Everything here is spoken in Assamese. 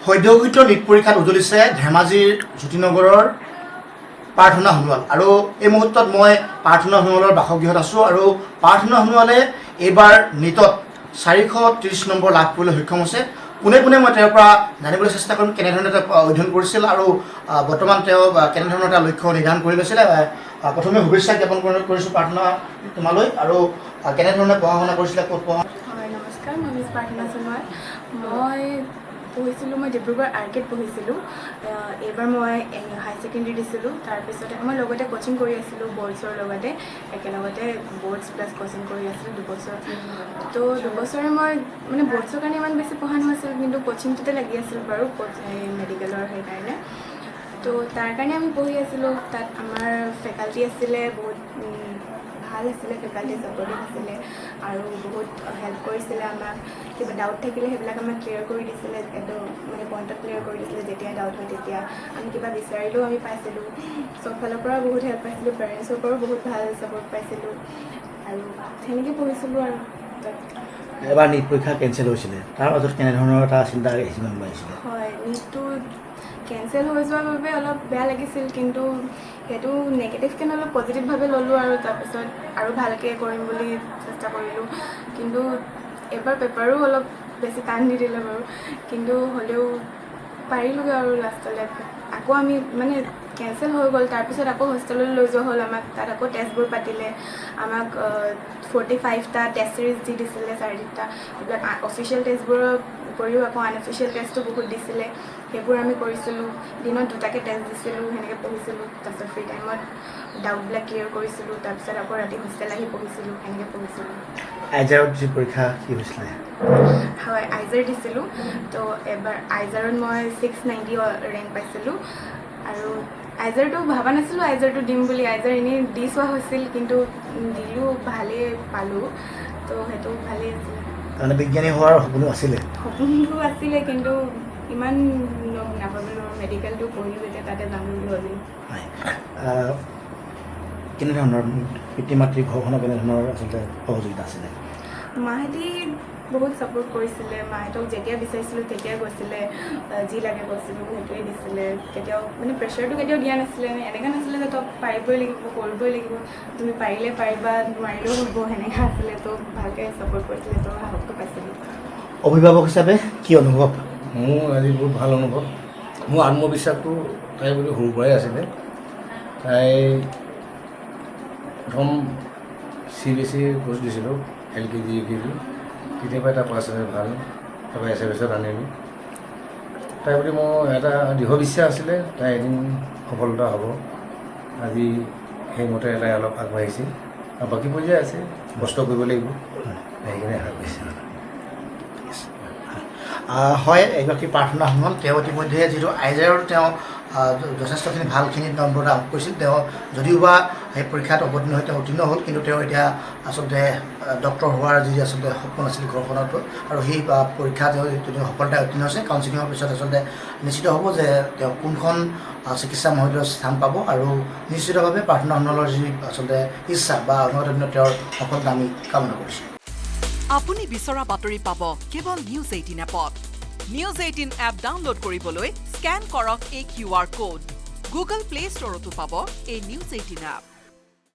সদ্যঘোষিত নীট পৰীক্ষাত উজলিছে ধেমাজিৰ জ্যোতিনগৰৰ প্ৰাৰ্থনা সোণোৱাল আৰু এই মুহূৰ্তত মই প্ৰাৰ্থনা সোণোৱালৰ বাসগৃহত আছোঁ আৰু প্ৰাৰ্থনা সোণোৱালে এইবাৰ নীটত 430 নম্বৰ লাভ কৰিবলৈ সক্ষম হৈছে। পোনে পোনে মই তেওঁৰ পৰা জানিবলৈ চেষ্টা কৰিম কেনেধৰণে তেওঁ অধ্যয়ন কৰিছিল আৰু বৰ্তমান তেওঁ কেনেধৰণৰ এটা লক্ষ্য নিৰ্ধাৰণ কৰি লৈছিলে। প্ৰথমে শুভেচ্ছা জ্ঞাপন কৰিছোঁ প্ৰাৰ্থনা তোমালৈ আৰু কেনেধৰণে পঢ়া শুনা কৰিছিলে, ক'ত পঢ়া? হয়, নমস্কাৰ, মই মিছ প্ৰাৰ্থনা সোণোৱাল। মই পঢ়িছিলোঁ, মই ডিব্ৰুগড় আৰ্কেট পঢ়িছিলোঁ। এইবাৰ মই হাই ছেকেণ্ডেৰী দিছিলোঁ। তাৰপিছতে মই লগতে কোচিং কৰি আছিলোঁ বৰ্ডছৰ লগতে, একেলগতে বৰ্ডছ প্লাছ কোচিং কৰি আছিলোঁ 2 বছৰ। তো 2 বছৰে মই মানে বৰ্ডছৰ কাৰণে ইমান বেছি পঢ়া নহৈছিল, কিন্তু কোচিংটোতে লাগি আছিলোঁ বাৰু মেডিকেলৰ সেইকাৰণে। তো তাৰ কাৰণে আমি পঢ়ি আছিলোঁ। তাত আমাৰ ফেকাল্টি আছিলে, বহুত ভাল আছিলে, ফেকাল্টি ছাপৰ্টিভ আছিলে আৰু বহুত হেল্প কৰিছিলে আমাক। কিবা ডাউট থাকিলে সেইবিলাক আমাক ক্লিয়াৰ কৰি দিছিলে, একদম মানে পইণ্টত ক্লিয়াৰ কৰি দিছিলে। যেতিয়া ডাউট হয় তেতিয়া আমি কিবা বিচাৰিলেও আমি পাইছিলোঁ। চব ফালৰ পৰা বহুত হেল্প পাইছিলোঁ, পেৰেণ্টছৰ পৰাও বহুত ভাল ছাপৰ্ট পাইছিলোঁ আৰু সেনেকৈ পঢ়িছিলোঁ। আৰু এবাৰ নীট পৰীক্ষা কেঞ্চেল হৈছিলে, তাৰ মাজত কেনেধৰণৰ এটা চিন্তা সিমান ওলাইছিলে? হয়, নীটটো কেঞ্চেল হৈ যোৱাৰ বাবে অলপ বেয়া লাগিছিল, কিন্তু সেইটো নেগেটিভকৈ অলপ পজিটিভভাৱে ল'লোঁ আৰু তাৰপিছত আৰু ভালকৈ কৰিম বুলি চেষ্টা কৰিলোঁ। কিন্তু এবাৰ পেপাৰো অলপ বেছি টান নিদিলে বাৰু, কিন্তু হ'লেও পাৰিলোঁগৈ আৰু লাষ্টলৈ। আকৌ আমি মানে কেঞ্চেল হৈ গ'ল, তাৰপিছত আকৌ হোষ্টেললৈ লৈ যোৱা হ'ল আমাক। তাত আকৌ টেষ্টবোৰ পাতিলে আমাক 45টা টেষ্ট চিৰিজ দি দিছিলে, 4টা। এইবিলাক অফিচিয়েল টেষ্টবোৰৰ উপৰিও আকৌ আনঅফিচিয়েল টেষ্টো বহুত দিছিলে, সেইবোৰ আমি কৰিছিলোঁ। দিনত 2টাকৈ টেষ্ট দিছিলোঁ, সেনেকৈ পঢ়িছিলোঁ। তাৰপিছত ফ্ৰী টাইমত ডাউটবিলাক ক্লিয়াৰ কৰিছিলোঁ, তাৰপিছত আকৌ ৰাতি হোষ্টেল আহি পঢ়িছিলোঁ, সেনেকৈ পঢ়িছিলোঁ। আইজাৰত যি পৰীক্ষা কি হৈছিলে? হয়, আইজাৰ দিছিলোঁ। তো এবাৰ আইজাৰত মই 690 ৰেংক পাইছিলোঁ আৰু আইজাৰটো ভবা নাছিলোঁ আইজাৰটো দিম বুলি। আইজাৰ এনেই দি চোৱা হৈছিল, কিন্তু দিলোঁ, ভালেই পালোঁ। তো সেইটো ভালেই আছিলে। তাৰমানে বিজ্ঞানী হোৱাৰ সপোনো আছিলে? সপোনটো আছিলে, কিন্তু ইমান নাভাবিলোঁ। মেডিকেলটো পঢ়িলোঁ, এতিয়া তাতে যাম বুলি ভাবিলোঁ। হয়, কেনেধৰণৰ পিতৃ মাতৃ ঘৰখনৰ কেনেধৰণৰ আচলতে সহযোগিতা আছিলে? মাহঁতি বহুত ছাপোৰ্ট কৰিছিলে। মাহঁতক যেতিয়া বিচাৰিছিলোঁ তেতিয়াই গৈছিলে, যি লাগে কৈছিলোঁ সেইটোৱে দিছিলে। কেতিয়াও মানে প্ৰেছাৰটো কেতিয়াও দিয়া নাছিলে। এনেকুৱা নাছিলে যে তই পাৰিবই লাগিব, কৰিবই লাগিব, তুমি পাৰিলে পাৰিবা, নোৱাৰিলেও হ'ব, সেনেকুৱা আছিলে। তো ভালকৈ ছাপোৰ্ট কৰিছিলে, তো সাহসটো পাইছিলোঁ। অভিভাৱক হিচাপে কি অনুভৱ? মোৰ আজি বহুত ভাল অনুভৱ। মোৰ আত্মবিশ্বাসটো তাইৰ প্ৰতি সৰুৰ পৰাই আছিলে। তাই প্ৰথম CBSE কোৰ্চ দিছিলোঁ, LKG UKG, তেতিয়াৰ পৰাই তাই পাৰ্চেণ্টেজ ভাল। তাৰপৰা SFSত আনিলোঁ। তাইৰ প্ৰতি মোৰ এটা দৃঢ় বিশ্বাস আছিলে, তাই এদিন সফলতা হ'ব। আজি সেইমতে তাই অলপ আগবাঢ়িছে আৰু বাকী পৰ্যায় আছে, কষ্ট কৰিব লাগিব, সেইখিনি আশা কৰিছে। হয়, এগৰাকী প্ৰাৰ্থনা সোণোৱাল। তেওঁ ইতিমধ্যে যিটো আইজাৰত তেওঁ যথেষ্টখিনি ভালখিনি নম্বৰ লাভ কৰিছিল। তেওঁ যদিওবা সেই পৰীক্ষাত অৱতীৰ্ণ হৈ তেওঁ উত্তীৰ্ণ হ'ল, কিন্তু তেওঁ এতিয়া আচলতে ডক্টৰ হোৱাৰ যি আচলতে সপোন আছিল ঘৰখনত, আৰু সেই পৰীক্ষাত তেওঁ সফলতাৰে উত্তীৰ্ণ হৈছে। কাউন্সিলিঙৰ পিছত আচলতে নিশ্চিত হ'ব যে তেওঁ কোনখন চিকিৎসা মহাবিদ্যালয়ত স্থান পাব, আৰু নিশ্চিতভাৱে প্ৰাৰ্থনা সোণোৱালৰ যি আচলতে ইচ্ছা বা অনাগত দিনত তেওঁৰ সফলতা আমি কামনা কৰিছোঁ। আপুনি বিচৰা বাতৰি পাব কেৱল নিউজ 18 এপত। নিউজ 18 এপ ডাউনলোড কৰিবলৈ স্কেন কৰক এই QR কোড। গুগল প্লে ষ্টৰতো পাব এই নিউজ 18 এপ।